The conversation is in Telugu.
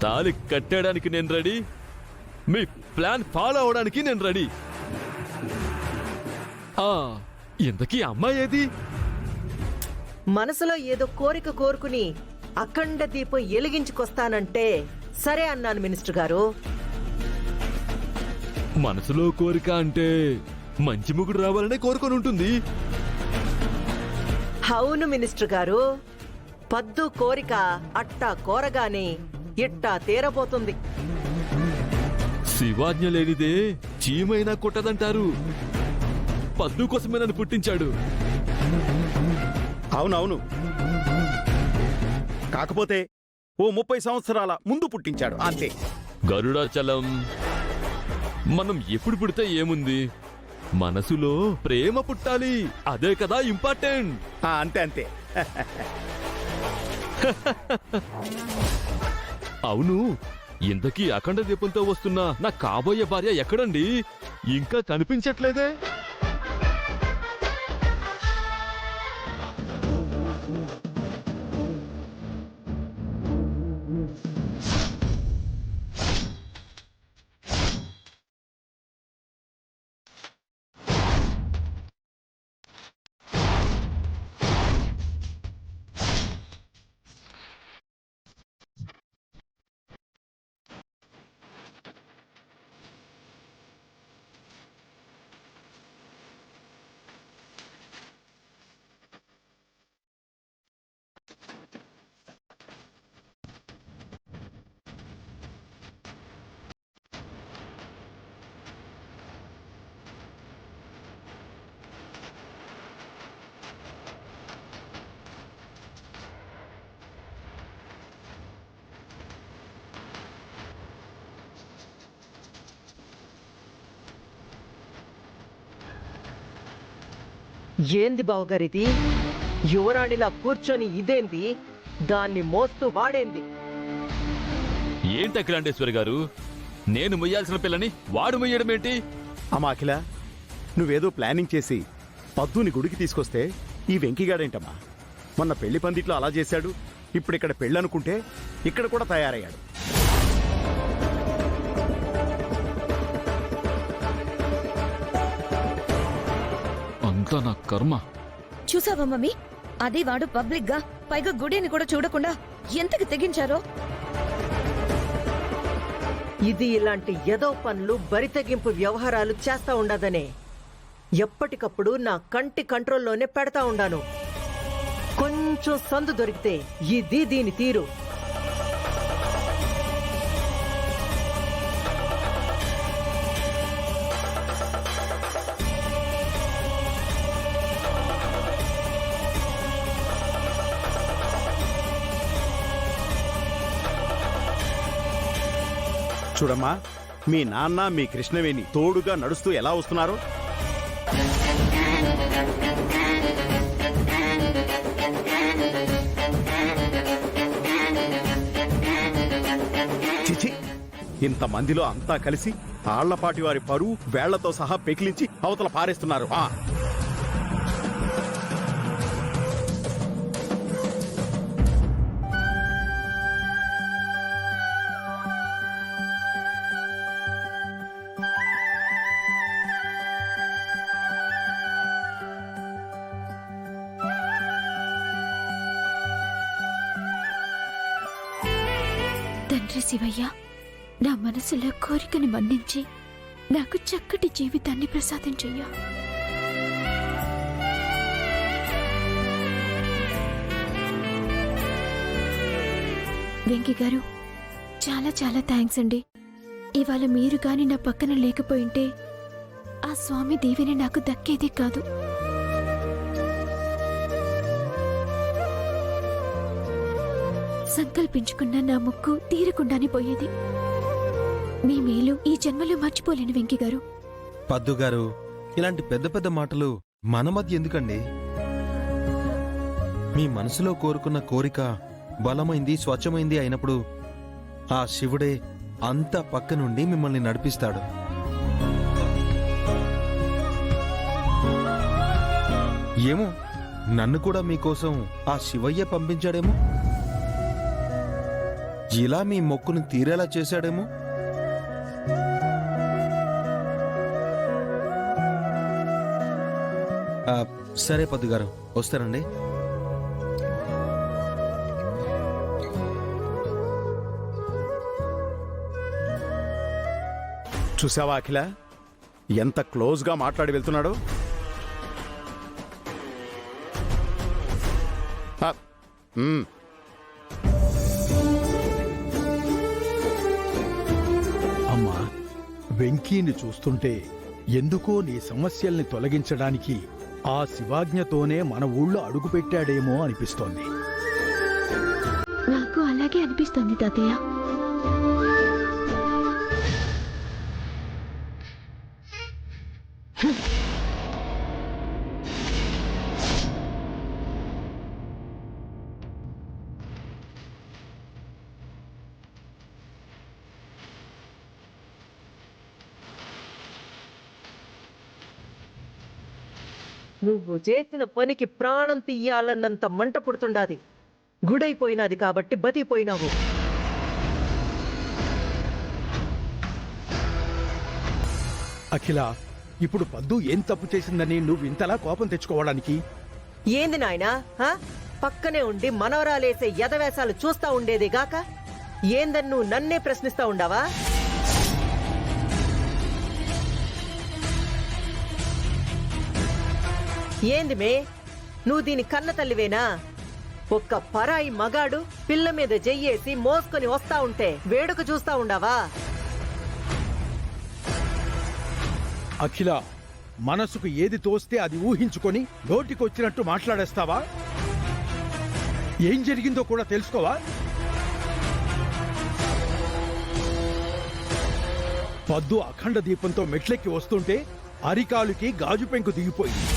తాళి కట్టడానికి నేను రెడీ, మీ ప్లాన్ ఫాలో అవడానికి నేను రెడీ. ఇంతకీ అమ్మాయి ఏది? మనసులో ఏదో కోరిక కోరుకుని అఖండ దీపం ఎలిగించుకొస్తానంటే సరే అన్నాను మినిస్టర్ గారు. మనసులో కోరిక అంటే మంచి ముగుడు రావాలనే కోరుకొని ఉంటుంది. అవును మినిస్టర్ గారు, పద్దు కోరిక అట్టా కోరగానే ఇట్టా తీరబోతుంది. శివాజ్ఞ లేనిదే చీమైనా కొట్టదంటారు. పద్దు కోసమే నన్ను పుట్టించాడు. అవునవును, కాకపోతే ఓ 30 సంవత్సరాల ముందు పుట్టించాడు అంతే. గరుడాచలం, మనం ఎప్పుడు పుడితే ఏముంది, మనసులో ప్రేమ పుట్టాలి. అదే కదా ఇంపార్టెంట్. అంతే అంతే. అవును, ఇంతకీ అఖండ దీపంతో వస్తున్న నా కాబోయే భార్య ఎక్కడండి? ఇంకా కనిపించట్లేదే. ఏంది బావగారిది? యువరాణిలా కూర్చొని ఇదేంది? దాన్ని మోస్తూ వాడేంది? ఏంటి అఖిలాండేశ్వరి గారు, నేను మొయ్యాల్సిన పిల్లని వాడు మొయ్యడమేంటి? అమ్మా అఖిల, నువ్వేదో ప్లానింగ్ చేసి పద్దుని గుడికి తీసుకొస్తే ఈ వెంకిగాడేంటమ్మా మొన్న పెళ్లి పందిట్లో అలా చేశాడు. ఇప్పుడు ఇక్కడ పెళ్ళనుకుంటే ఇక్కడ కూడా తయారయ్యాడు. అంతా నా కర్మ. చూసావా మమ్మీ, అది వాడు పబ్లిక్ గా, పైగా గుడిని కూడా చూడకుండా ఎంతకి తెగించారో. ఇది ఇలాంటి ఎదో పనులు, బరితెగింపు వ్యవహారాలు చేస్తా ఉండదనే ఎప్పటికప్పుడు నా కంటి కంట్రోల్లోనే పెడతా ఉండాను. కొంచెం సందు దొరికితే ఇది దీని తీరు. చూడమ్మా, మీ నాన్న మీ కృష్ణవేణి తోడుగా నడుస్తూ ఎలా వస్తున్నారు. చిచి, ఇంతమందిలో అంతా కలిసి ఆళ్లపాటి వారి పరువు వేళ్లతో సహా పెకిలించి అవతల పారేస్తున్నారు. తండ్రి శివయ్య, నా మనసులో కోరికని మన్నించి నాకు చక్కటి జీవితాన్ని ప్రసాదించయ్యా. వెంకీ గారు, చాలా చాలా థ్యాంక్స్ అండి. ఇవాళ మీరు గాని నా పక్కన లేకపోయింటే ఆ స్వామి దీవెన నాకు దక్కేది కాదు. సంకల్పించుకున్న నా ముక్కు తీరకుండానే పోయేది. మీ మేలు ఈ జన్మలో మర్చిపోలేను వెంకీ గారు. పద్దు గారు, ఇలాంటి పెద్ద పెద్ద మాటలు మన మధ్య ఎందుకండి? మీ మనసులో కోరుకున్న కోరిక బలమైంది, స్వచ్ఛమైంది అయినప్పుడు ఆ శివుడే అంతా పక్క నుండి మిమ్మల్ని నడిపిస్తాడు. ఏమో, నన్ను కూడా మీకోసం ఆ శివయ్య పంపించాడేమో. ఇలా మీ మొక్కును తీరేలా చేశాడేమో. సరే పద్దుగారు, వస్తారండి. చూసావా అఖిల, ఎంత క్లోజ్గా మాట్లాడి వెళ్తున్నాడో. ఆ, మ్మ్. అమ్మా, వెంకీని చూస్తుంటే ఎందుకో నీ సమస్యల్ని తొలగించడానికి ఆ శివాజ్ఞతోనే మన ఊళ్ళో అడుగుపెట్టాడేమో అనిపిస్తోంది. నాకు అలాగే అనిపిస్తుంది తాతయ్య. నువ్వు చేసిన పనికి ప్రాణం తీయాలన్నంత మంట పుడుతుండాది. గుడైపోయినది కాబట్టి బతిపోయినావు. అఖిల, ఇప్పుడు పద్దు ఏం తప్పు చేసిందని నువ్వు ఇంతలా కోపం తెచ్చుకోవడానికి? ఏంది నాయనా, పక్కనే ఉండి మనవరాలేసే యదవేశాలు చూస్తా ఉండేదే గాక ఏందని నువ్వు నన్నే ప్రశ్నిస్తా ఉండావా? ఏంది మే, నువ్వు దీని కన్న తల్లివేనా? ఒక్క పరాయి మగాడు పిల్ల మీద జయ్యేసి మోసుకొని వస్తా ఉంటే వేడుక చూస్తా ఉండావా? అఖిల, మనసుకు ఏది తోస్తే అది ఊహించుకొని నోటికొచ్చినట్టు మాట్లాడేస్తావా? ఏం జరిగిందో కూడా తెలుసుకోవా? పద్దు అఖండ దీపంతో మెట్లెక్కి వస్తుంటే అరికాలుకి గాజు పెంకు దిగిపోయింది.